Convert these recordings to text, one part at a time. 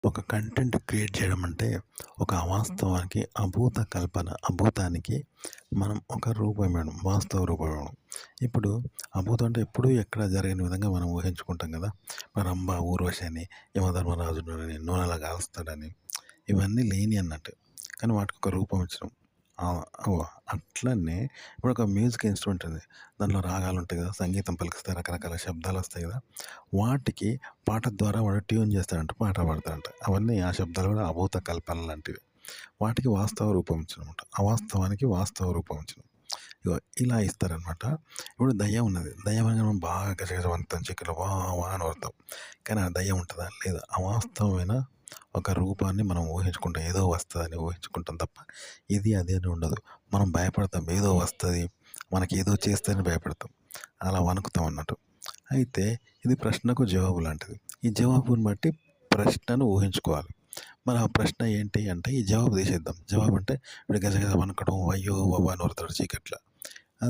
ఒక content create చేయడం అంటే, ఒక అవాస్తవానికి అభూత కల్పన, అభూతానికి మనం ఒక రూపం ఇవ్వడం, వాస్తవ రూపం ఇవ్వడం. ఇప్పుడు అభూతం అంటే ఎప్పుడూ ఎక్కడ జరగని విధంగా మనం ఊహించుకుంటాం కదా! మరి రంభ, ఊర్వశి అని, యమధర్మరాజుని నూనెలో కాలుస్తాడని, ఇవన్నీ లేనియి అన్నట్టు. కానీ వాటికొక రూపం ఇచ్చడం. ఓహ్! అట్లనే ఇప్పుడు ఒక మ్యూజిక్ ఇన్‌స్ట్రుమెంట్ ఉంది. దాంట్లో రాగాలుంటాయి కదా! సంగీతం పలికిస్తే రకరకాల శబ్దాలొస్తాయి కదా! వాటికి పాట ద్వారా వాడు ట్యూన్ చేస్తాడంట. పాట పాడతాడంట. అవన్నీ ఆ శబ్దాలు కూడా అభూత కల్పన లాంటివి. వాటికి వాస్తవ రూపం ఇచ్చాననమాట. అవాస్తవానికి వాస్తవ రూపం ఇచ్చడం. ఇగో ఇలా ఇస్తారనమాట. ఇప్పుడు దెయ్యం ఉన్నది. దెయ్యం అనగానే మనం బాగా గజగజ వణుకుతాం. చీకట్లో వా వా అని ఒరుతాం. కానీ ఆ దెయ్యం ఉంటదా? లేదు. అవాస్తవమైన ఒక రూపాన్ని మనం ఊహించుకుంటాం. ఏదో వస్తదని ఊహించుకుంటాం తప్ప, ఇది అది అని ఉండదు. మనం భయపడతాం. ఏదో వస్తది, మనకేదో చేస్తదని భయపడతాం. అలా వణుకుతాం అన్నట్టు. అయితే ఇది ప్రశ్నకు జవాబు లాంటిది. ఈ జవాబుని బట్టి ప్రశ్నను ఊహించుకోవాలి. మరి ఆ ప్రశ్న ఏంటి అంటే ఈ జవాబు తీసేద్దాం. జవాబు అంటే వీడు గజగజ వణకడం, అయ్యో! వవ్వ అని ఒరుతాడు చీకట్ల.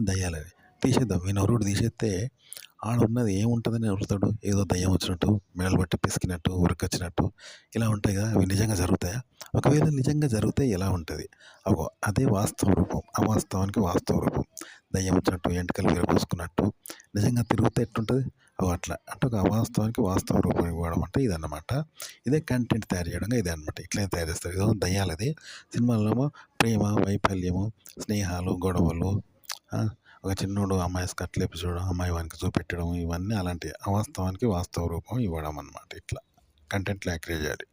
దెయ్యాలని. తీసేద్దాం. ఈ నరుడు తీసేత్తే ఆడున్నది ఏముంటదని ఒరుతాడు? ఏదో దెయ్యం వచ్చినట్టు, మెడలు పట్టి పిసికినట్టు, ఉరకొచ్చినట్టు ఇలా ఉంటాయి కదా! అవి నిజంగా జరుగుతాయా? ఒకవేళ నిజంగా జరిగితే ఎలా ఉంటది? అగో అదే వాస్తవ రూపం. అవాస్తవానికి వాస్తవ రూపం. దెయ్యం వచ్చినట్టు, ఎంటికలు విరబోసుకున్నట్టు, నిజంగా తిరిగితే ఎట్లుంటది? అగో అట్లా. అంటే ఒక అవాస్తవానికి వాస్తవ రూపం ఇవ్వడం అంటే ఇదన్నమాట. ఇదే కంటెంట్ తయారు చేయడంగా ఇదే అనమాట. ఇట్లనే తయారు చేస్తారు. ఇదేమో దెయ్యాలది. సినిమాల్లోమో ప్రేమ, వైఫల్యము, స్నేహాలు, గొడవలు, ఆ! ఒక చిన్నోడు అమ్మాయి స్కర్ట్‌లిప్పి చూడడం, అమ్మాయి వానికి చూపెట్టడం ఇవన్నీ అలాంటియి. అవాస్తవానికి వాస్తవ రూపం ఇవ్వడం అనమాట ఇట్లా. కంటెంట్‌లా క్రియేట్ చేయాలి.